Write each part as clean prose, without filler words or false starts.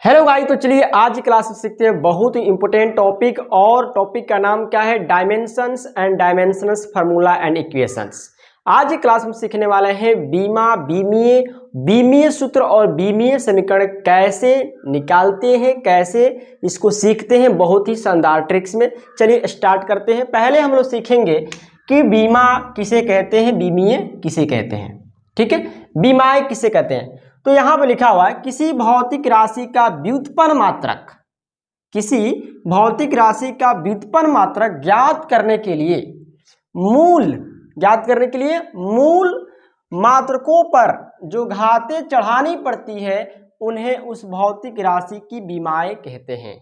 Hello guys, तो चलिए आज की क्लास में सीखते हैं बहुत ही इंपॉर्टेंट टॉपिक। और टॉपिक का नाम क्या है? Dimensions and dimensional formula and equations. आज की क्लास में सीखने वाले हैं बीमीय सूत्र और बीमीय समीकरण कैसे निकालते हैं, कैसे इसको सीखते हैं बहुत ही शानदार ट्रिक्स में। चलिए स्टार्ट करते हैं। पहले हम लोग सीखेंगे कि बीमा किसे कहते हैं, बीमीय किसे कहते हैं। ठीक है, बीमाएं किसे कहते हैं। तो यहां पर लिखा हुआ है किसी भौतिक राशि का व्युत्पन्न मात्रक, किसी भौतिक राशि का व्युत्पन्न मात्रक ज्ञात करने के लिए मूल मात्रकों पर जो घातें चढ़ानी पड़ती है उन्हें उस भौतिक राशि की बीमाएं कहते हैं।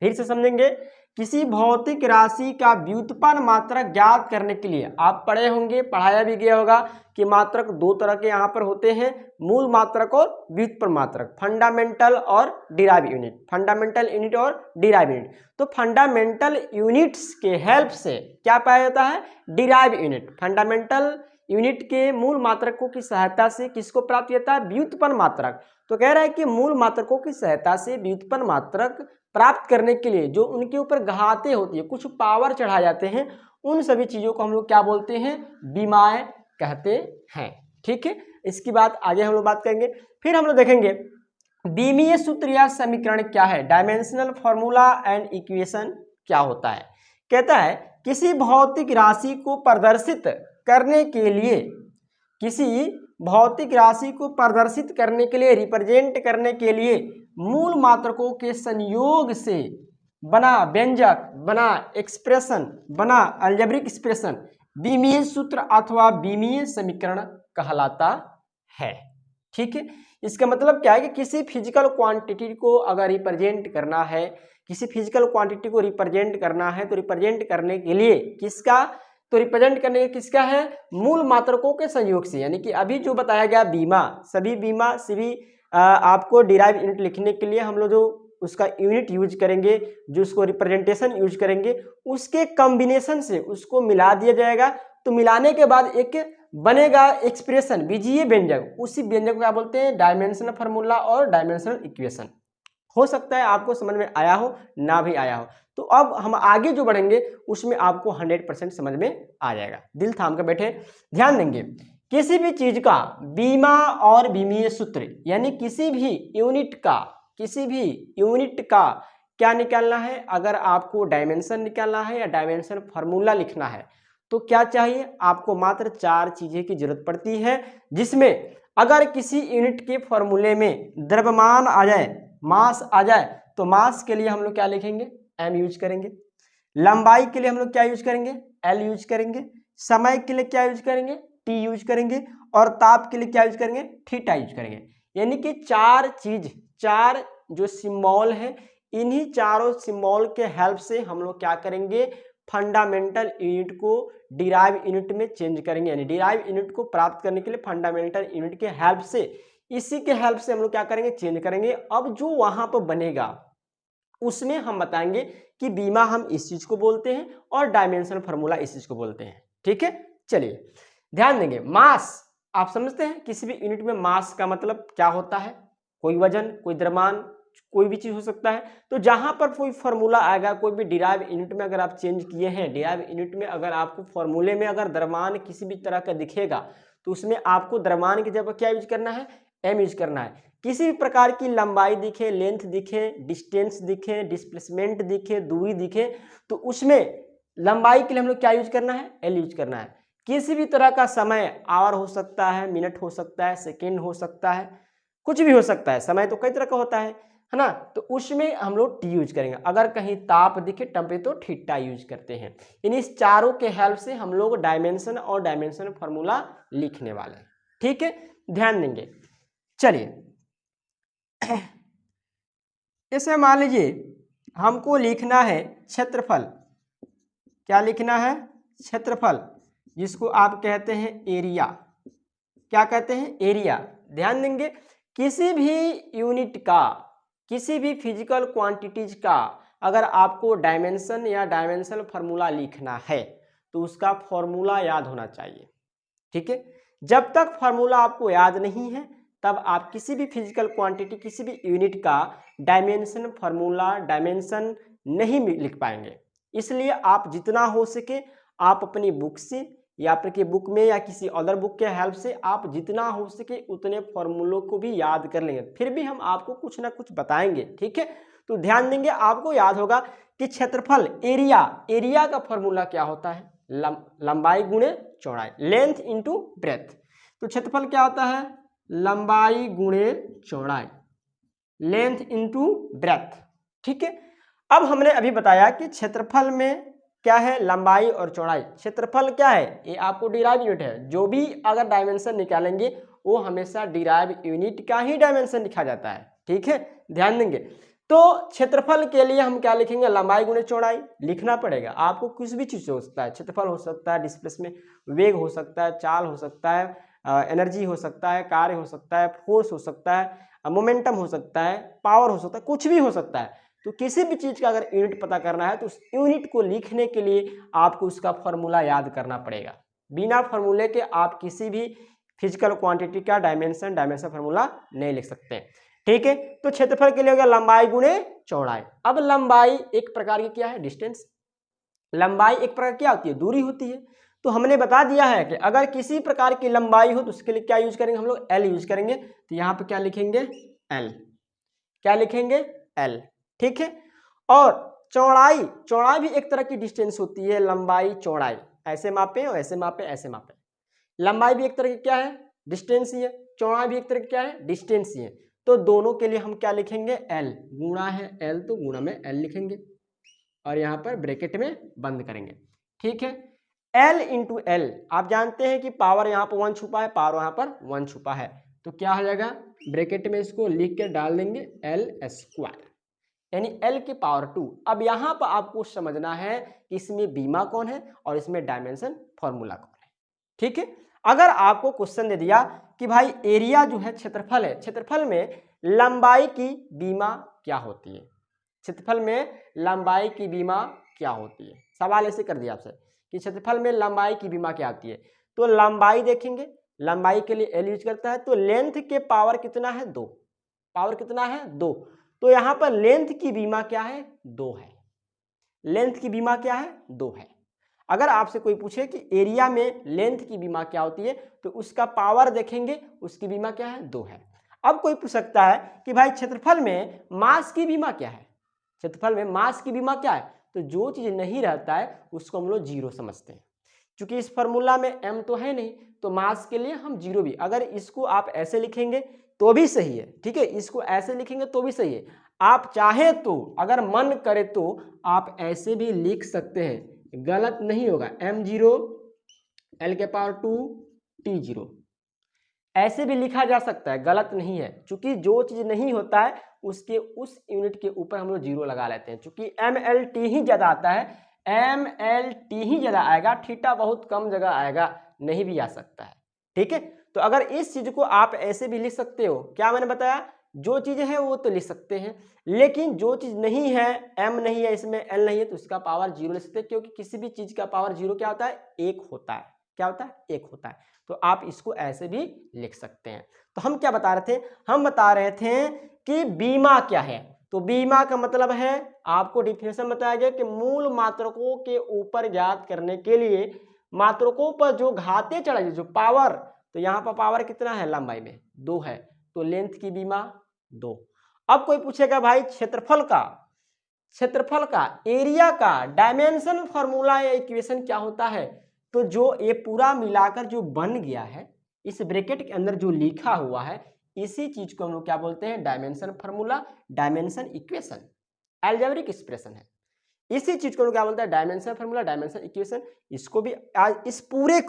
फिर से समझेंगे, किसी भौतिक राशि का व्युत्पन्न मात्रक ज्ञात करने के लिए आप पढ़े होंगे, पढ़ाया भी गया होगा कि मात्रक दो तरह के यहाँ पर होते हैं, मूल मात्रक और व्युत्पन्न मात्रक, फंडामेंटल और डिराइव यूनिट, फंडामेंटल यूनिट और डिराइव यूनिट। तो फंडामेंटल यूनिट्स के हेल्प से क्या पाया जाता है? Derive unit. फंडामेंटल यूनिट के मूल मात्रकों की सहायता से किसको प्राप्त होता है? व्युत्पन्न मात्रक। तो कह रहा है कि मूल मात्रकों की सहायता से व्युत्पन्न मात्रक प्राप्त करने के लिए जो उनके ऊपर घातें होती है, कुछ पावर चढ़ाए जाते हैं, उन सभी चीजों को हम लोग क्या बोलते हैं? बीमाएं कहते हैं। ठीक है, इसकी बात आगे हम लोग बात करेंगे। फिर हम लोग देखेंगे बीमीय सूत्र या समीकरण क्या है, डायमेंशनल फॉर्मूला एंड इक्वेशन क्या होता है। कहता है किसी भौतिक राशि को प्रदर्शित करने के लिए, रिप्रेजेंट करने के लिए मूल मात्रकों के संयोग से बना व्यंजक, बना एक्सप्रेशन, बना अलजेब्रिक एक्सप्रेशन बीमीय सूत्र अथवा बीमीय समीकरण कहलाता है। ठीक है, इसका मतलब क्या है कि किसी फिजिकल क्वांटिटी को अगर रिप्रेजेंट करना है, तो रिप्रेजेंट करने के लिए किसका है? मूल मात्रकों के संयोग से। यानी कि अभी जो बताया गया सभी आपको डिराइव यूनिट लिखने के लिए हम लोग जो उसका यूनिट यूज करेंगे, जो उसको रिप्रेजेंटेशन यूज करेंगे, उसके कॉम्बिनेशन से उसको मिला दिया जाएगा। तो मिलाने के बाद एक बनेगा एक्सप्रेशन, बीजीय व्यंजक। उसी व्यंजक को क्या बोलते हैं? डायमेंशनल फार्मूला और डायमेंशनल इक्वेशन। हो सकता है आपको समझ में आया हो, ना भी आया हो। तो अब हम आगे जो बढ़ेंगे उसमें आपको 100% समझ में आ जाएगा। दिल थाम कर बैठे, ध्यान देंगे। किसी भी चीज का बीमा और बीमीय सूत्र, यानी किसी भी यूनिट का क्या निकालना है, अगर आपको डायमेंशन निकालना है या डायमेंशन फार्मूला लिखना है तो क्या चाहिए? आपको मात्र 4 चीजें की जरूरत पड़ती है, जिसमें अगर किसी यूनिट के फॉर्मूले में द्रव्यमान आ जाए, मास आ जाए, तो मास के लिए हम लोग क्या लिखेंगे? m यूज करेंगे। लंबाई के लिए हम लोग क्या यूज करेंगे? l यूज करेंगे। समय के लिए क्या यूज करेंगे? t यूज करेंगे। और ताप के लिए क्या यूज करेंगे? थीटा यूज करेंगे। यानी कि 4 जो सिंबल है, इन्हीं चारों सिंबल के हेल्प से हम लोग क्या करेंगे? फंडामेंटल यूनिट को डिराइव यूनिट में चेंज करेंगे। यानी डिराइव यूनिट को प्राप्त करने के लिए फंडामेंटल यूनिट के हेल्प से, इसी के हेल्प से हम लोग क्या करेंगे? चेंज करेंगे। अब जो वहां पर बनेगा उसमें हम बताएंगे कि बीमा हम इस चीज को बोलते हैं और डायमेंशनल फार्मूला इस चीज को बोलते हैं। ठीक है, चलिए ध्यान देंगे। मास आप समझते हैं, किसी भी यूनिट में मास का मतलब क्या होता है? कोई वजन, कोई द्रव्यमान, कोई भी चीज हो सकता है। तो जहां पर कोई फॉर्मूला आएगा, कोई भी डिराइव यूनिट में अगर आप चेंज किए हैं, डिराइव यूनिट में अगर आपको फॉर्मूले में अगर द्रव्यमान किसी भी तरह का दिखेगा तो उसमें आपको द्रव्यमान की जगह क्या यूज करना है? m यूज करना है। किसी भी प्रकार की लंबाई दिखे, लेंथ दिखे, डिस्टेंस दिखे, डिस्प्लेसमेंट दिखे, दूरी दिखे, तो उसमें लंबाई के लिए हम लोग क्या यूज करना है? l यूज करना है। किसी भी तरह का समय, आवर हो सकता है, मिनट हो सकता है, सेकेंड हो सकता है, कुछ भी हो सकता है, समय तो कई तरह का होता है ना, तो उसमें हम लोग टी यूज करेंगे। अगर कहीं ताप दिखे, टेम्परेचर, तो थीटा यूज करते हैं। इन चारों के हेल्प से हम लोग डायमेंशन और डायमेंशन फार्मूला लिखने वाले हैं। ठीक है, ध्यान देंगे। चलिए इसे मान लीजिए हमको लिखना है क्षेत्रफल। क्या लिखना है? क्षेत्रफल, जिसको आप कहते हैं एरिया। क्या कहते हैं? एरिया। ध्यान देंगे, किसी भी यूनिट का, किसी भी फिजिकल क्वांटिटीज का अगर आपको डायमेंशन या डायमेंशनल फार्मूला लिखना है तो उसका फॉर्मूला याद होना चाहिए। ठीक है, जब तक फार्मूला आपको याद नहीं है तब आप किसी भी फिजिकल क्वांटिटी, किसी भी यूनिट का डायमेंशन फार्मूला, डायमेंशन नहीं लिख पाएंगे। इसलिए आप जितना हो सके आप अपनी बुक से या आपके बुक में या किसी अदर बुक के हेल्प से आप जितना हो सके उतने फॉर्मूलों को भी याद कर लेंगे। फिर भी हम आपको कुछ ना कुछ बताएंगे, ठीक है। तो ध्यान देंगे, आपको याद होगा कि क्षेत्रफल, एरिया का फॉर्मूला क्या होता है, लंबाई गुणे चौड़ाई, लेंथ इंटू ब्रेथ। तो क्षेत्रफल क्या होता है, लंबाई गुणे चौड़ाई, लेंथ इंटू ब्रेथ, ठीक है। अब हमने अभी बताया कि क्षेत्रफल में क्या है, लंबाई और चौड़ाई। क्षेत्रफल क्या है, ये आपको डिराइव यूनिट है। जो भी अगर डायमेंशन निकालेंगे वो हमेशा डिराइव यूनिट का ही डायमेंशन लिखा जाता है, ठीक है, ध्यान देंगे। तो क्षेत्रफल के लिए हम क्या लिखेंगे, लंबाई गुणे चौड़ाई लिखना पड़ेगा। आपको कुछ भी चीज हो सकता है, क्षेत्रफल हो सकता है, डिस्प्लेसमेंट वेग हो सकता है, चाल हो सकता है, एनर्जी हो सकता है, कार्य हो सकता है, फोर्स हो सकता है, मोमेंटम हो सकता है, पावर हो सकता है, कुछ भी हो सकता है। तो किसी भी चीज का अगर यूनिट पता करना है तो उस यूनिट को लिखने के लिए आपको उसका फॉर्मूला याद करना पड़ेगा। बिना फॉर्मूले के आप किसी भी फिजिकल क्वांटिटी का डायमेंशन फॉर्मूला नहीं लिख सकते, ठीक है। तो क्षेत्रफल के लिए होगा लंबाई गुणे चौड़ाई। अब लंबाई एक प्रकार की क्या है, डिस्टेंस। लंबाई एक प्रकार क्या होती है, दूरी होती है। तो हमने बता दिया है कि अगर किसी प्रकार की लंबाई हो तो उसके लिए क्या यूज करेंगे हम लोग, एल यूज करेंगे। तो यहाँ पे क्या लिखेंगे, एल, क्या लिखेंगे, एल, ठीक है। और चौड़ाई भी एक तरह की डिस्टेंस होती है, लंबाई चौड़ाई, ऐसे मापे और ऐसे मापे, ऐसे मापे। लंबाई भी एक तरह की क्या है, डिस्टेंस ही है, चौड़ाई भी एक तरह की क्या है, डिस्टेंस ही है। तो दोनों के लिए हम क्या लिखेंगे, एल, गुणा है एल तो गुणा में एल लिखेंगे और यहाँ पर ब्रैकेट में बंद करेंगे, ठीक है। एल इंटू एल, आप जानते हैं कि पावर यहाँ पर 1 छुपा है, पावर यहाँ पर 1 छुपा है, तो क्या हो जाएगा, ब्रैकेट में इसको लिख के डाल देंगे एल स्क्वायर, यानी एल की पावर 2। अब यहाँ पर आपको समझना है कि इसमें बीमा कौन है और इसमें डायमेंशन फॉर्मूला कौन है, ठीक है। अगर आपको क्वेश्चन दे दिया कि भाई एरिया जो है क्षेत्रफल है, क्षेत्रफल में लंबाई की बीमा क्या होती है, क्षेत्रफल में लंबाई की बीमा क्या होती है, सवाल ऐसे कर दिया आपसे कि क्षेत्रफल में लंबाई की बीमा क्या आती है। तो लंबाई देखेंगे, लंबाई के लिए एल यूज करता है, तो लेंथ के पावर कितना है, 2, पावर कितना है, 2। तो यहां पर लेंथ की बीमा क्या है, 2 है, लेंथ की बीमा क्या है, 2 है। अगर आपसे कोई पूछे कि एरिया में लेंथ की बीमा क्या होती है तो उसका पावर देखेंगे, उसकी बीमा क्या है, 2 है। अब कोई पूछ सकता है कि भाई क्षेत्रफल में मास की बीमा क्या है, क्षेत्रफल में मास की बीमा क्या है, तो जो चीज नहीं रहता है उसको हम लोग जीरो समझते हैं। क्योंकि इस फॉर्मूला में m तो है नहीं, तो मास के लिए हम जीरो भी, अगर इसको आप ऐसे लिखेंगे तो भी सही है, ठीक है, इसको ऐसे लिखेंगे तो भी सही है। आप चाहे तो अगर मन करे तो आप ऐसे भी लिख सकते हैं, गलत नहीं होगा, m0 l के पावर 2 t0, ऐसे भी लिखा जा सकता है, गलत नहीं है। क्योंकि जो चीज नहीं होता है उसके उस यूनिट के ऊपर हम लोग जीरो लगा लेते हैं। क्योंकि mlt ही ज्यादा आता है, mlt ही ज्यादा आएगा, थीटा बहुत कम जगह आएगा, नहीं भी आ सकता है, ठीक है। तो अगर इस चीज को आप ऐसे भी लिख सकते हो, क्या मैंने बताया, जो चीज है वो तो लिख सकते हैं, लेकिन जो चीज नहीं है, m नहीं है इसमें, l नहीं है, तो इसका पावर जीरो लिख सकते हैं। क्योंकि किसी भी चीज का पावर जीरो क्या होता है, 1 होता है, क्या होता है, 1 होता है। तो आप इसको ऐसे भी लिख सकते हैं। तो हम क्या बता रहे थे, हम बता रहे थे कि बीमा क्या है। तो बीमा का मतलब है, आपको डिफिनेशन बताया गया कि मूल मात्रकों के ऊपर ज्ञात करने के लिए मात्रकों पर जो घाते चढ़ाई, जो पावर, तो यहाँ पर पावर कितना है, लंबाई में 2 है, तो लेंथ की बीमा 2। अब कोई पूछेगा भाई क्षेत्रफल का एरिया का डायमेंशन फॉर्मूला या इक्वेशन क्या होता है। तो जो ये पूरा मिलाकर जो बन गया है, इस ब्रैकेट के अंदर जो लिखा हुआ है, इसी चीज को हम लोग क्या बोलते हैं, dimension formula, dimension equation, algebraic expression है। इसी चीज को हम लोग क्या बोलते हैं, डायमेंशन फार्मूला, डायमेंशन इक्वेशन। इसको भी आज इस पूरे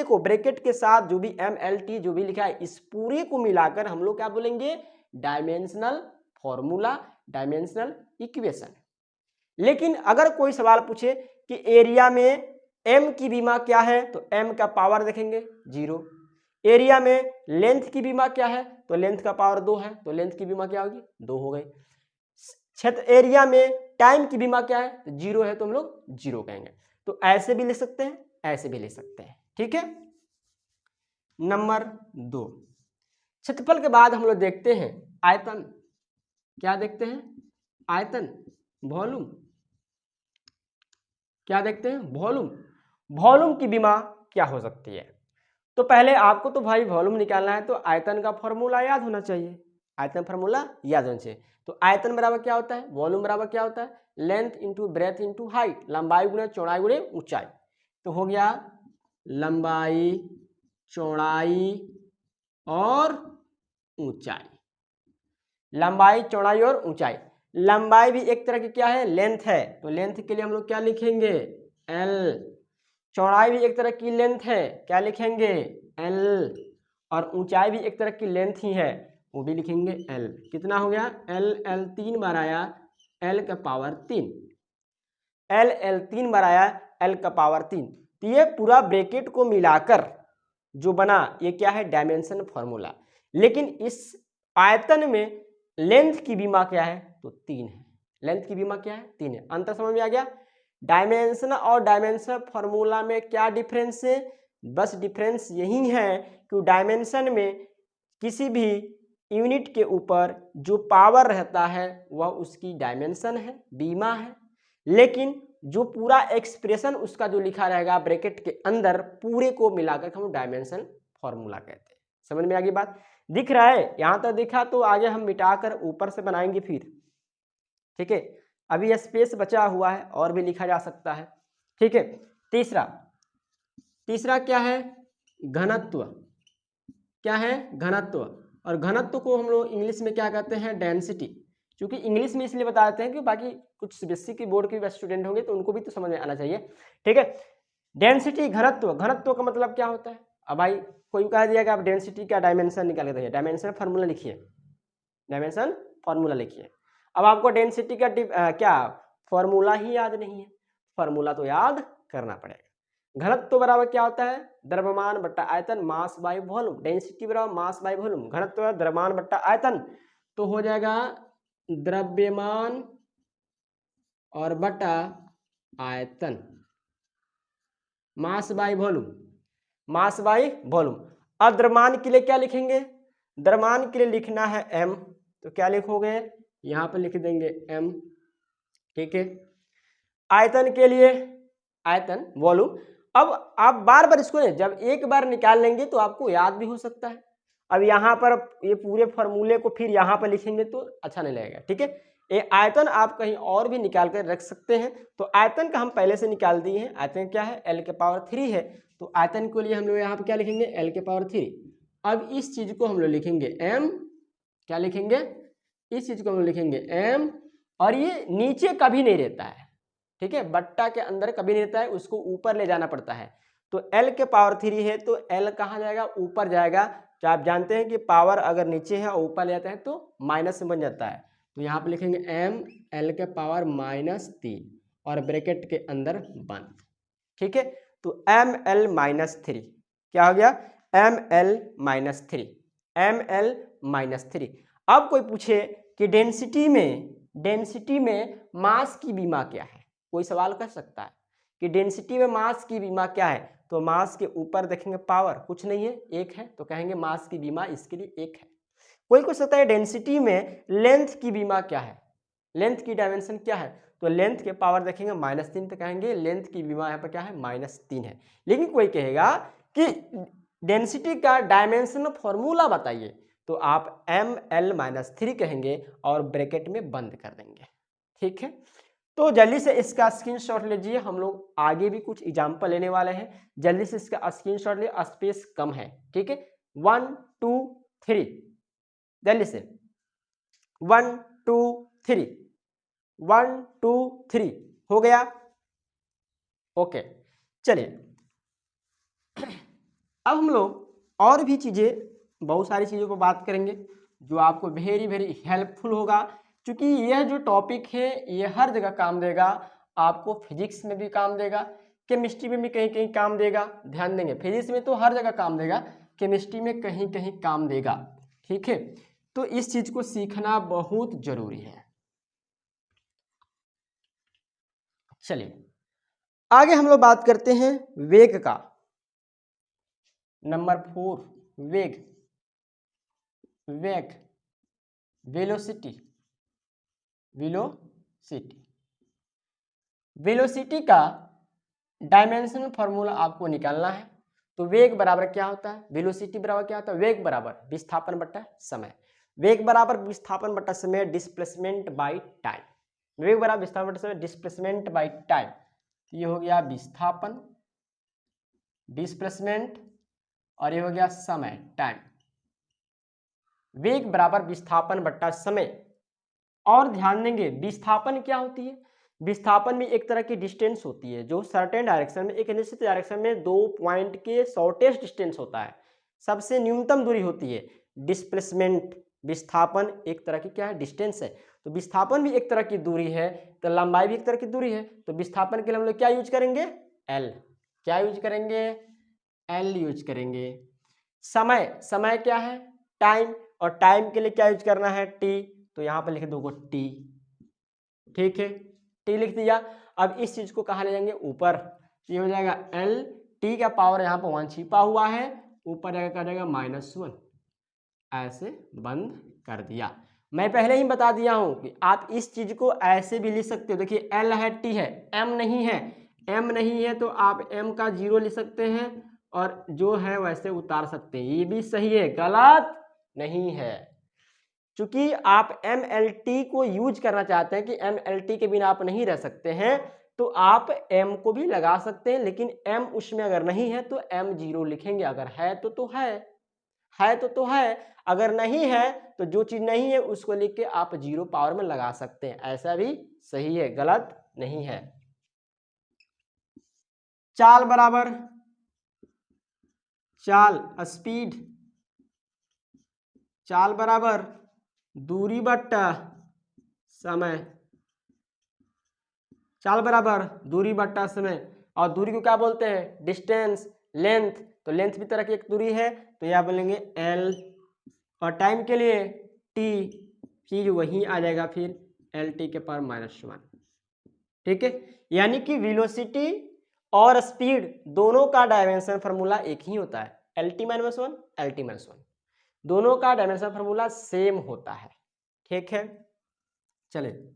को ब्रैकेट के साथ जो भी MLT जो भी लिखा है, इस पूरे को मिलाकर हम लोग क्या बोलेंगे, डायमेंशनल फॉर्मूला, डायमेंशनल इक्वेशन। लेकिन अगर कोई सवाल पूछे कि एरिया में m की बीमा क्या है, तो m का पावर देखेंगे 0। एरिया में लेंथ की बीमा क्या है, तो लेंथ का पावर 2 है, तो लेंथ की बीमा क्या होगी, 2 हो गई। क्षेत्र एरिया में टाइम की बीमा क्या है, तो 0 है, तो हम लोग 0 कहेंगे। तो ऐसे भी लिख सकते हैं, ऐसे भी लिख सकते हैं, ठीक है। नंबर 2, क्षेत्रफल के बाद हम लोग देखते हैं आयतन। क्या देखते हैं? आयतन, वॉल्यूम। क्या देखते हैं? वॉल्यूम। वॉल्यूम की विमा क्या हो सकती है? तो पहले आपको तो भाई वॉल्यूम निकालना है, तो आयतन का फॉर्मूला याद होना चाहिए। आयतन फार्मूला याद होना चाहिए। तो आयतन बराबर क्या होता है? वॉल्यूम बराबर क्या होता है? Length into breadth into height, लंबाई गुणे चौड़ाई गुणे ऊंचाई। तो हो गया लंबाई, चौड़ाई और ऊंचाई। लंबाई, चौड़ाई और ऊंचाई। लंबाई भी एक तरह की क्या है? लेंथ है, तो लेंथ के लिए हम लोग क्या लिखेंगे? एल। चौड़ाई भी एक तरह की लेंथ है, क्या लिखेंगे? एल। और ऊंचाई भी एक तरह की लेंथ ही है, वो भी लिखेंगे एल। कितना हो गया? एल। एल 3 बार आया, एल का पावर 3। एल एल 3 बार आया, एल का पावर 3। तो ये पूरा ब्रैकेट को मिलाकर जो बना, ये क्या है? Dimension formula. लेकिन इस आयतन में लेंथ की विमा क्या है? तो 3 है। लेंथ की विमा क्या है? 3 है। अंतर समझ में आ गया? डायमेंशन और डायमेंशन फॉर्मूला में क्या डिफरेंस है? बस डिफरेंस यही है कि डायमेंशन में किसी भी यूनिट के ऊपर जो पावर रहता है वह उसकी डायमेंशन है, बीमा है। लेकिन जो पूरा एक्सप्रेशन उसका जो लिखा रहेगा ब्रैकेट के अंदर, पूरे को मिलाकर हम डायमेंशन फॉर्मूला कहते हैं। समझ में आ गई बात? दिख रहा है? यहां तक दिखा तो आगे हम मिटाकर ऊपर से बनाएंगे फिर। ठीक है, अभी स्पेस बचा हुआ है और भी लिखा जा सकता है। ठीक है, तीसरा क्या है? घनत्व। क्या है? घनत्व। और घनत्व को हम लोग इंग्लिश में क्या कहते हैं? डेंसिटी। क्योंकि इंग्लिश में इसलिए बता देते हैं कि बाकी कुछ सीबीएसई की बोर्ड के स्टूडेंट होंगे तो उनको भी तो समझ में आना चाहिए। ठीक है, डेंसिटी, घनत्व। घनत्व का मतलब क्या होता है? अब भाई कोई कह दिया कि आप डेंसिटी का डायमेंशन निकाल के देखिए, डायमेंशन फार्मूला लिखिए, डायमेंशन फार्मूला लिखिए। अब आपको डेंसिटी का क्या फॉर्मूला ही याद नहीं है, फार्मूला तो याद करना पड़ेगा। घनत्व बराबर क्या होता है? द्रव्यमान बट्टा आयतन, मास बाय वॉल्यूम। डेंसिटी बराबर मास बाय वॉल्यूम। घनत्व द्रव्यमान बट्टा आयतन, तो हो जाएगा द्रव्यमान और बटा आयतन, mass by volume, mass by volume. अब द्रव्यमान के लिए क्या लिखेंगे? द्रव्यमान के लिए लिखना है m, तो क्या लिखोगे? यहां पर लिख देंगे m। ठीक है, आयतन के लिए आयतन, वॉल्यूम। अब आप बार बार इसको जब एक बार निकाल लेंगे तो आपको याद भी हो सकता है। अब यहाँ पर ये पूरे फॉर्मूले को फिर यहाँ पर लिखेंगे तो अच्छा नहीं लगेगा। ठीक है, ये आयतन आप कहीं और भी निकाल कर रख सकते हैं। तो आयतन का हम पहले से निकाल दिए हैं। आयतन क्या है? एल के पावर 3 है। तो आयतन के लिए हम लोग यहाँ पर क्या लिखेंगे? एल के पावर 3। अब इस चीज को हम लोग लिखेंगे एम। क्या लिखेंगे? इस चीज को हम लोग लिखेंगे एम। और ये नीचे कभी नहीं रहता है। ठीक है, बट्टा के अंदर कभी नहीं रहता है, उसको ऊपर ले जाना पड़ता है। तो L के पावर 3 है तो L कहाँ जाएगा? ऊपर जाएगा। तो आप जानते हैं कि पावर अगर नीचे है और ऊपर ले जाते हैं तो माइनस में बन जाता है। तो यहाँ पे लिखेंगे m L के पावर -3 और ब्रैकेट के अंदर 1। ठीक है, तो ml -3 क्या हो गया? ml -3, ml -3। अब कोई पूछे कि डेंसिटी में मास की विमा क्या है? कोई सवाल कर सकता है कि डेंसिटी में मास की विमा क्या है? तो मास के ऊपर देखेंगे पावर कुछ नहीं है, 1 है, तो कहेंगे मास की विमा इसके लिए 1 है। कोई पूछ सकता है डेंसिटी में लेंथ की विमा क्या है? लेंथ की डायमेंशन क्या है? तो लेंथ के पावर देखेंगे -3, तो कहेंगे लेंथ की विमा यहाँ पर क्या है? -3 है। लेकिन कोई कहेगा कि डेंसिटी का डायमेंशन फॉर्मूला बताइए, तो आप ml -3 कहेंगे और ब्रैकेट में बंद कर देंगे। ठीक है, तो जल्दी से इसका स्क्रीनशॉट लीजिए, हम लोग आगे भी कुछ एग्जाम्पल लेने वाले हैं। जल्दी से इसका स्क्रीनशॉट ले, स्पेस कम है। ठीक है, 1 2 3, जल्दी से 1 2 3, 1 2 3 हो गया। ओके, चलिए अब हम लोग और भी चीजें, बहुत सारी चीजों पर बात करेंगे जो आपको वेरी वेरी हेल्पफुल होगा। क्योंकि यह जो टॉपिक है ये हर जगह काम देगा। आपको फिजिक्स में भी काम देगा, केमिस्ट्री में भी कहीं कहीं काम देगा। ध्यान देंगे, फिजिक्स में तो हर जगह काम देगा, केमिस्ट्री में कहीं कहीं काम देगा। ठीक है, तो इस चीज को सीखना बहुत जरूरी है। चलिए आगे हम लोग बात करते हैं वेग का। नंबर 4, वेग। वेग, वेलोसिटी, वेलोसिटी, वेलोसिटी का डायमेंशनल फॉर्मूला आपको निकालना है। तो वेग बराबर क्या होता है, वेलोसिटी बराबर क्या होता है, वेग बराबर विस्थापन बटा समय, वेग बराबर विस्थापन बटा समय डिस्प्लेसमेंट बाय टाइम, वेग बराबर विस्थापन बटा समय डिस्प्लेसमेंट बाय टाइम। तो ये हो गया विस्थापन, डिस्प्लेसमेंट, और ये हो गया समय, टाइम। वेग बराबर विस्थापन बटा समय। और ध्यान देंगे विस्थापन क्या होती है, विस्थापन में एक तरह की डिस्टेंस होती है जो सर्टेन डायरेक्शन में, एक निश्चित डायरेक्शन में 2 पॉइंट के शॉर्टेस्ट डिस्टेंस होता है, सबसे न्यूनतम दूरी होती है। डिस्प्लेसमेंट, विस्थापन एक तरह की क्या है, डिस्टेंस है। तो विस्थापन भी एक तरह की दूरी है, तो लंबाई भी एक तरह की दूरी है। तो विस्थापन के लिए हम लोग क्या यूज करेंगे, एल। क्या यूज करेंगे, एल यूज करेंगे। समय, समय क्या है, टाइम, और टाइम के लिए क्या यूज करना है, टी। तो यहाँ पर लिख दोगे टी, ठीक है, टी लिख दिया। अब इस चीज को कहाँ ले जाएंगे, ऊपर। ये हो जाएगा एल, टी का पावर यहाँ पर 1 छिपा हुआ है, ऊपर जाकर क्या जाएगा -1, ऐसे बंद कर दिया। मैं पहले ही बता दिया हूं कि आप इस चीज को ऐसे भी लिख सकते हो। देखिए एल है, टी है, एम नहीं है, एम नहीं है तो आप एम का 0 लिख सकते हैं और जो है वैसे उतार सकते हैं, ये भी सही है, गलत नहीं है। चूंकि आप एम एल टी को यूज करना चाहते हैं कि एम एल टी के बिना आप नहीं रह सकते हैं, तो आप एम को भी लगा सकते हैं, लेकिन एम उसमें अगर नहीं है तो एम 0 लिखेंगे, अगर है तो है तो है, अगर नहीं है तो जो चीज नहीं है उसको लिख के आप 0 पावर में लगा सकते हैं, ऐसा भी सही है, गलत नहीं है। चाल बराबर चाल, स्पीड, चाल बराबर दूरी बट्टा समय, चाल बराबर दूरी बट्टा समय। और दूरी को क्या बोलते हैं, डिस्टेंस, लेंथ। तो लेंथ भी तरह की एक दूरी है, तो यह बोलेंगे एल। और टाइम के लिए टी, चीज वहीं आ जाएगा फिर एल टी के पावर -1, ठीक है। यानी कि वेलोसिटी और स्पीड दोनों का डायमेंशन फार्मूला एक ही होता है, एल टी -1, एल टी -1, दोनों का डायमेंशन फार्मूला सेम होता है, ठीक है। चलिए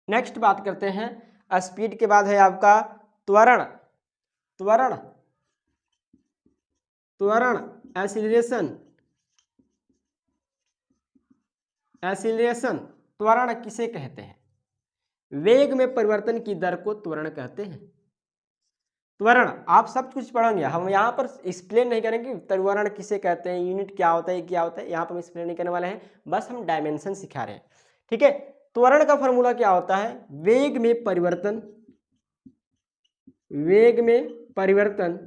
नेक्स्ट बात करते हैं, स्पीड के बाद है आपका त्वरण, त्वरण, त्वरण, एक्सीलरेशन, एक्सीलरेशन, त्वरण किसे कहते हैं, वेग में परिवर्तन की दर को त्वरण कहते हैं। त्वरण आप सब कुछ पढ़ेंगे, हम यहाँ पर एक्सप्लेन नहीं करेंगे त्वरण किसे कहते हैं, यूनिट क्या होता है, क्या होता है, यहाँ पर हम एक्सप्लेन नहीं करने वाले हैं, बस हम डायमेंशन सिखा रहे हैं, ठीक है। त्वरण का फॉर्मूला क्या होता है, वेग में परिवर्तन, वेग में परिवर्तन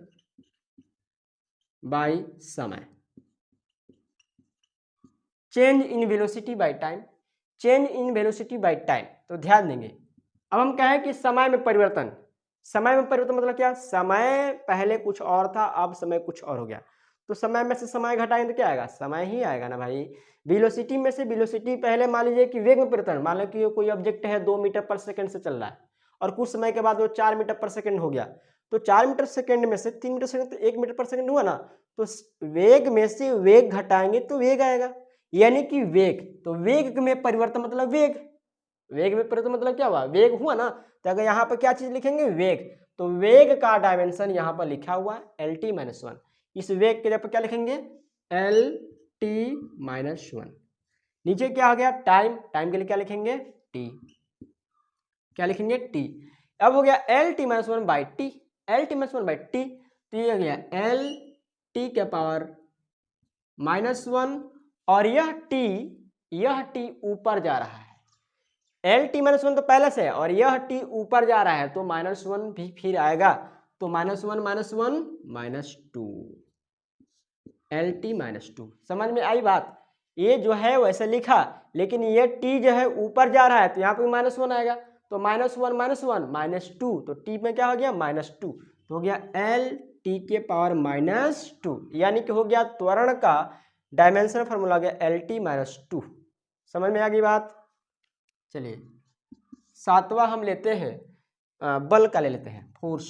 बाय समय, change in velocity by time, change in velocity by time. तो ध्यान देंगे, अब हम कहें कि समय में परिवर्तन, समय में परिवर्तन मतलब क्या, समय पहले कुछ और था अब समय कुछ और हो गया, तो समय में से समय घटाएंगे तो क्या आएगा, समय ही आएगा ना भाई। वेलोसिटी में से वेलोसिटी, पहले मान लीजिए कि वेग में परिवर्तन, मान लो कि कोई ऑब्जेक्ट है 2 मीटर पर सेकंड से चल रहा है और कुछ समय के बाद वो 4 मीटर पर सेकंड हो गया, तो 4 मीटर सेकंड में से 3 मीटर सेकंड तो 1 मीटर पर सेकंड हुआ ना, तो वेग में से वेग घटाएंगे तो वेग आएगा, यानी कि वेग। तो वेग में परिवर्तन मतलब वेग, वेग में परिवर्तन मतलब क्या हुआ, वेग हुआ ना। तो अगर यहाँ पर क्या चीज लिखेंगे, वेग, तो वेग का डायमेंशन यहाँ पर लिखा हुआ है एल टी -1, इस वेग के जगह पर क्या लिखेंगे, एल टी -1। नीचे क्या आ गया, टाइम, टाइम के लिए क्या लिखेंगे, टी, क्या लिखेंगे, टी। अब हो गया L T -1 by T, L T -1 by T, तो ये हो गया एल टी के पावर -1, और यह टी ऊपर जा रहा है, एल टी -1 तो पहले से है और यह टी ऊपर जा रहा है तो -1 भी फिर आएगा, तो -1 -2, एल टी -2। समझ में आई बात, ये जो है वैसे लिखा, लेकिन ये टी जो है ऊपर जा रहा है तो यहाँ पे -1 आएगा, तो -1 -2, तो टी में क्या हो गया, -2, तो हो गया एल टी के पावर -2, यानी कि हो गया त्वरण का डायमेंशन फॉर्मूला गया एल टी -2। समझ में आ गई बात। चलिए सातवां हम लेते हैं बल का ले लेते हैं, फोर्स,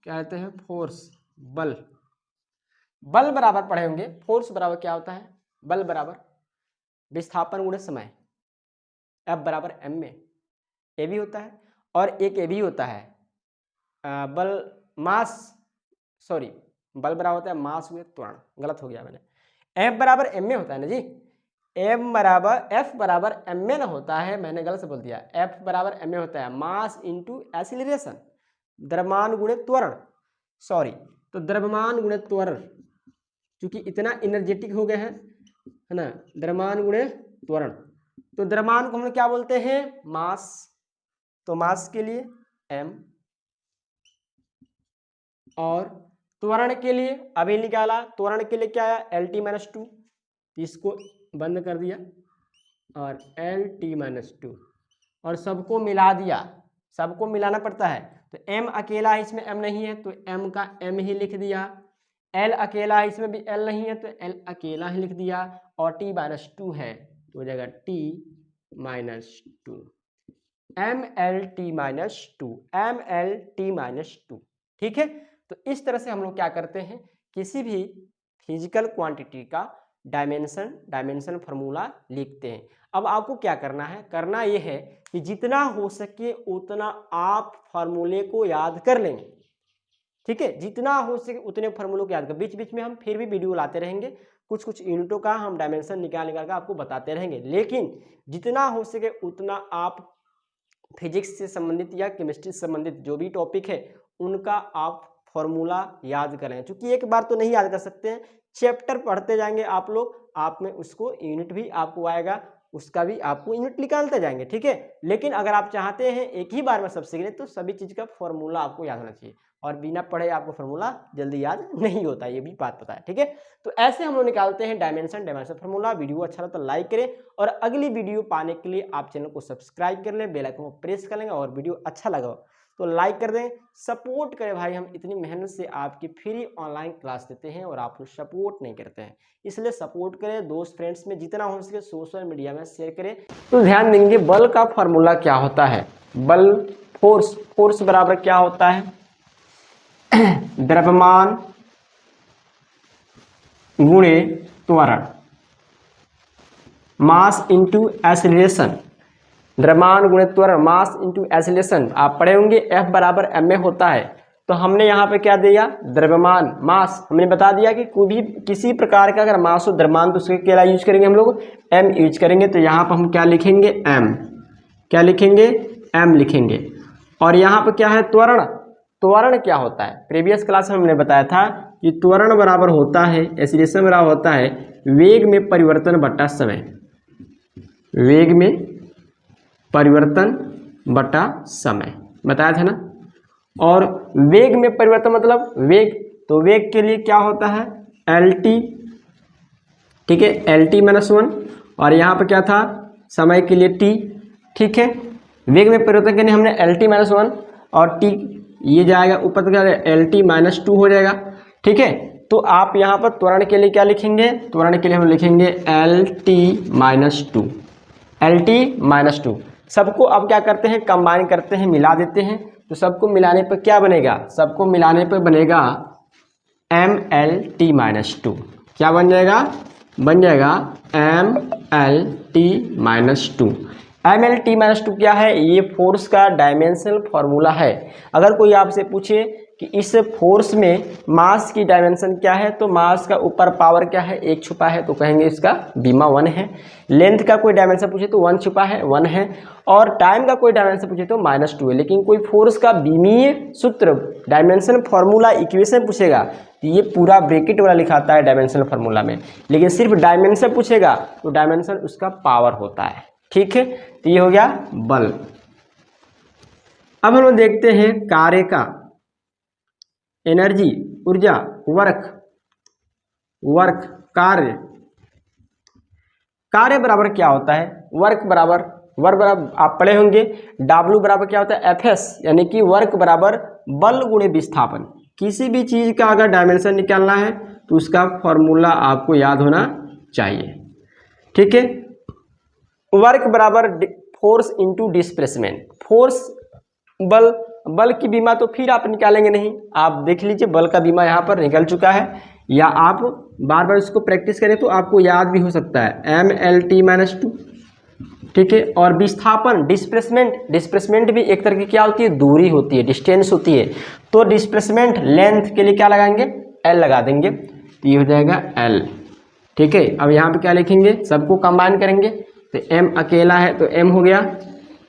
क्या लेते हैं, फोर्स, बल। बल बराबर पढ़े होंगे, फोर्स बराबर क्या होता है, बल बराबर विस्थापन गुणे समय, F बराबर m में ए भी होता है और एक ए भी होता है बल मास, सॉरी बल बराबर होता है मास हुए त्वरण, गलत हो गया मैंने, F बराबर m में होता है ना जी, F बराबर m में ना होता है, मैंने गलत से बोल दिया, F बराबर m में होता है मास इंटू एक्सीलरेशन, द्रव्यमान गुणे त्वरण, सॉरी तो द्रव्यमान गुणे त्वरण, क्योंकि इतना एनर्जेटिक हो गए हैं है ना, द्रव्यमान गुणे त्वरण, तो द्रव्यमान को हम लोग क्या बोलते हैं, मास, तो मास के लिए m, और त्वरण के लिए अभी निकाला, त्वरण के लिए क्या आया LT-2, इसको बंद कर दिया और LT-2 और सबको मिला दिया, सबको मिलाना पड़ता है, तो m अकेला है इसमें m नहीं है तो m का m ही लिख दिया, l अकेला है इसमें भी l नहीं है तो l अकेला ही लिख दिया, और T-2 है तो हो जाएगा T-2, MLT-2, MLT-2, ठीक है। तो इस तरह से हम लोग क्या करते हैं, किसी भी फिजिकल क्वांटिटी का डायमेंशन फार्मूला लिखते हैं। अब आपको क्या करना है, करना ये है कि जितना हो सके उतना आप फार्मूले को याद कर लेंगे, ठीक है, जितना हो सके उतने फार्मूलों को याद कर, बीच बीच में हम फिर भी वीडियो लाते रहेंगे, कुछ कुछ यूनिटों का हम डायमेंशन निकाल निकाल कर आपको बताते रहेंगे, लेकिन जितना हो सके उतना आप फिजिक्स से संबंधित या केमिस्ट्री से संबंधित जो भी टॉपिक है उनका आप फॉर्मूला याद करें, क्योंकि एक बार तो नहीं याद कर सकते हैं, चैप्टर पढ़ते जाएंगे आप लोग, आप में उसको यूनिट भी आपको आएगा, उसका भी आपको यूनिट निकालते जाएंगे, ठीक है। लेकिन अगर आप चाहते हैं एक ही बार में सब सीख लें तो सभी चीज़ का फॉर्मूला आपको याद होना चाहिए, और बिना पढ़े आपको फॉर्मूला जल्दी याद नहीं होता, ये भी बात पता है, ठीक है। तो ऐसे हम लोग निकालते हैं डायमेंशन फार्मूला। वीडियो अच्छा लगा तो लाइक करें, और अगली वीडियो पाने के लिए आप चैनल को सब्सक्राइब कर लें, बेल आइकन को प्रेस कर लेंगे, और वीडियो अच्छा लगा तो लाइक कर दें, सपोर्ट करें भाई, हम इतनी मेहनत से आपकी फ्री ऑनलाइन क्लास देते हैं और आप लोग सपोर्ट नहीं करते हैं, इसलिए सपोर्ट करें, दोस्त फ्रेंड्स में जितना हो सके सोशल मीडिया में शेयर करें। तो ध्यान देंगे बल का फॉर्मूला क्या होता है, बल फोर्स बराबर क्या होता है, द्रव्यमान गुणे त्वरण, मास इंटू एक्सीलरेशन, द्रव्यमान गुणे त्वरण, मास इंटू एक्सीलरेशन, आप पढ़े होंगे F बराबर m में होता है, तो हमने यहाँ पे क्या दिया, द्रव्यमान, मास हमने बता दिया कि कोई भी किसी प्रकार का अगर मास हो द्रव्यमान तो उसके क्या यूज करेंगे हम लोग, m यूज करेंगे, तो यहाँ पर हम क्या लिखेंगे, m, क्या लिखेंगे, m लिखेंगे, और यहाँ पर क्या है त्वरण, त्वरण क्या होता है, प्रीवियस क्लास में हमने बताया था कि त्वरण बराबर होता है, एक्सीलरेशन बराबर होता है वेग में परिवर्तन बटा समय, वेग में परिवर्तन बटा समय बताया था ना, और वेग में परिवर्तन मतलब वेग, तो वेग के लिए क्या होता है LT, ठीक है, LT-1, और यहाँ पर क्या था समय के लिए T, ठीक है, वेग में परिवर्तन करने हमने LT-1 और T, ये जाएगा ऊपर क्या LT-2 हो जाएगा, ठीक है। तो आप यहाँ पर त्वरण के लिए क्या लिखेंगे, त्वरण के लिए हम लिखेंगे LT-2, LT-2, सबको अब क्या करते हैं कंबाइन करते हैं, मिला देते हैं, तो सबको मिलाने पर क्या बनेगा, सबको मिलाने पर बनेगा MLT-2, क्या बन जाएगा, बन जाएगा MLT-2। MLT-2 क्या है, ये फोर्स का डायमेंशनल फॉर्मूला है। अगर कोई आपसे पूछे कि इस फोर्स में मास की डायमेंशन क्या है, तो मास का ऊपर पावर क्या है, 1 छुपा है, तो कहेंगे इसका बीमा 1 है। लेंथ का कोई डायमेंशन पूछे तो 1 छुपा है, 1 है, और टाइम का कोई डायमेंशन पूछे तो -2 है। लेकिन कोई फोर्स का बीमीय सूत्र डायमेंशन फार्मूला इक्वेशन पूछेगा तो ये पूरा ब्रैकेट वाला लिखाता है डायमेंशन फार्मूला में, लेकिन सिर्फ डायमेंशन पूछेगा तो डायमेंशन उसका पावर होता है, ठीक है। तो ये हो गया बल। अब हम लोग देखते हैं कार्य का, एनर्जी, ऊर्जा, वर्क, कार्य बराबर क्या होता है, वर्क बराबर आप पढ़े होंगे W बराबर क्या होता है FS, यानी कि वर्क बराबर बल गुणे विस्थापन। किसी भी चीज का अगर डायमेंशन निकालना है तो उसका फॉर्मूला आपको याद होना चाहिए, ठीक है। वर्क बराबर फोर्स इंटू डिस्प्लेसमेंट, फोर्स बल की बीमा तो फिर आप निकालेंगे नहीं, आप देख लीजिए बल का बीमा यहाँ पर निकल चुका है, या आप बार बार इसको प्रैक्टिस करें तो आपको याद भी हो सकता है, mLT-2, ठीक है। और विस्थापन डिस्प्लेसमेंट भी एक तरह की क्या होती है, दूरी होती है, डिस्टेंस होती है। तो डिस्प्लेसमेंट लेंथ के लिए क्या लगाएंगे, L लगा देंगे, तो ये हो जाएगा L, ठीक है। अब यहाँ पे क्या लिखेंगे, सबको कंबाइन करेंगे तो m अकेला है तो m हो गया,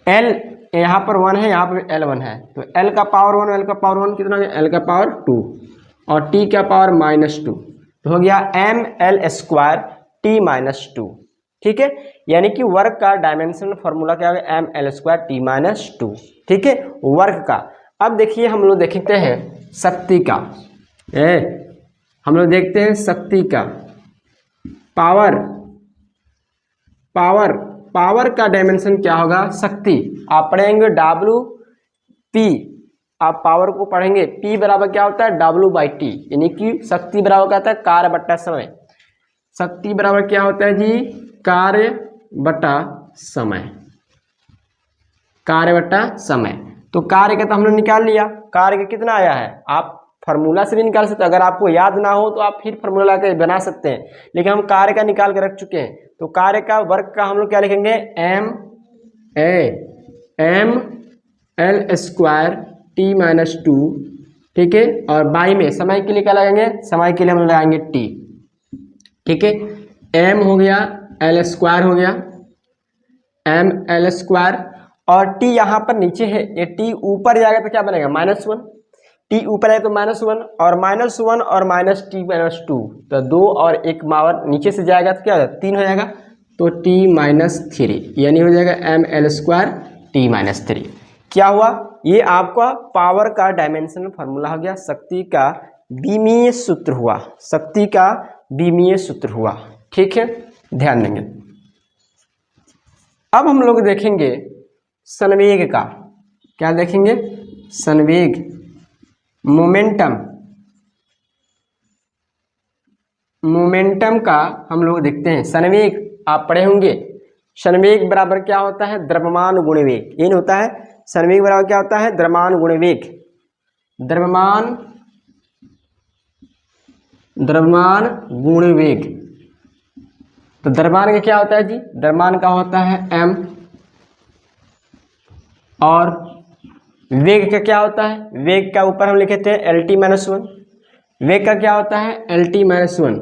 L यहाँ पर 1 है, यहाँ पर L1 है, तो L का पावर 1, L का पावर 1 कितना है, L का पावर 2 और T का पावर -2, तो हो गया mL² T-2, ठीक है। यानी कि वर्क का डायमेंशनल फॉर्मूला क्या है, mL² T-2, ठीक है, वर्क का। अब देखिए हम लोग देखते हैं शक्ति का, हम लोग देखते हैं शक्ति का, पावर का डायमेंशन क्या होगा, शक्ति। आप पढ़ेंगे WP, आप पावर को पढ़ेंगे, P बराबर क्या होता है, W/T, यानी कि शक्ति बराबर क्या होता है, कार्य बटा समय। शक्ति बराबर क्या होता है जी, कार्य बटा समय, कार्य बटा समय। तो कार्य का तो हमने निकाल लिया, कार्य का कितना आया है, आप फार्मूला से भी निकाल सकते हैं, अगर आपको याद ना हो तो आप फिर फार्मूला लाकर बना सकते हैं, लेकिन हम कार्य का निकाल के रख चुके हैं। तो कार्य का वर्क का हम लोग क्या लिखेंगे, mL² T-2, ठीक है। और बाई में समय के लिए क्या लगाएंगे, समय के लिए हम लगाएंगे T, ठीक है। m हो गया, L² हो गया, mL², और T यहाँ पर नीचे है, ये T ऊपर जाएगा तो क्या बनेगा, -1, T ऊपर है तो -1 और -1 और -T-2, तो 2 और 1 पावर नीचे से जाएगा तो क्या हो जाएगा, 3 हो जाएगा, तो T-3, यानी हो जाएगा mL² T-3। क्या हुआ, ये आपका पावर का डायमेंशनल फार्मूला हो गया, शक्ति का बीमीय सूत्र हुआ, शक्ति का बीमीय सूत्र हुआ, ठीक है, ध्यान देंगे। अब हम लोग देखेंगे संवेग का, क्या देखेंगे, संवेग, मोमेंटम का हम लोग देखते हैं। संवेग आप पढ़े होंगे, संवेग बराबर क्या होता है, द्रव्यमान गुणे वेग, ये नहीं होता है, संवेग बराबर क्या होता है, द्रव्यमान गुणे वेग, द्रव्यमान गुणे वेग। तो द्रव्यमान का क्या होता है जी, द्रव्यमान का होता है m, और वेग का क्या होता है, वेग का ऊपर हम लिखे थे LT-1, वेग का क्या होता है, LT-1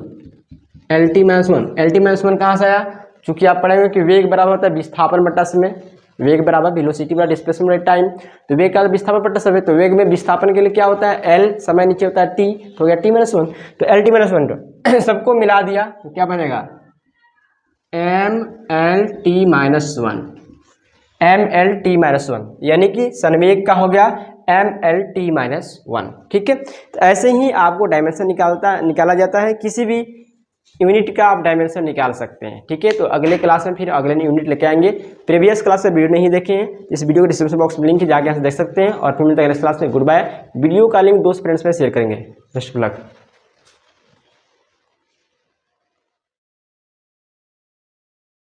कहाँ से आया, चूंकि आप पढ़ेंगे कि वेग बराबर होता है विस्थापन बटा समय, वेग बराबर वेलोसिटी बटा डिस्प्लेसमेंट बटा टाइम, तो वेग का विस्थापन बटा समय, तो वेग में विस्थापन के लिए क्या होता है L, समय नीचे होता है T, तो हो गया T-1, तो LT-1 सबको मिला दिया तो क्या बनेगा, mLT-1, यानी कि संवेग का हो गया mLT-1, ठीक है। तो ऐसे ही आपको डायमेंशन निकाला जाता है, किसी भी यूनिट का आप डायमेंशन निकाल सकते हैं, ठीक है। तो अगले क्लास में फिर अगले यूनिट लेके आएंगे। प्रीवियस क्लास में वीडियो नहीं देखे हैं, इस वीडियो के डिस्क्रिप्शन बॉक्स में लिंक है, जाके यहाँ से देख सकते हैं। और फिर मिलते हैं अगले क्लास में, गुड बाय। वीडियो का लिंक दोस्त फ्रेंड्स में शेयर करेंगे, बेस्ट ऑफ लक।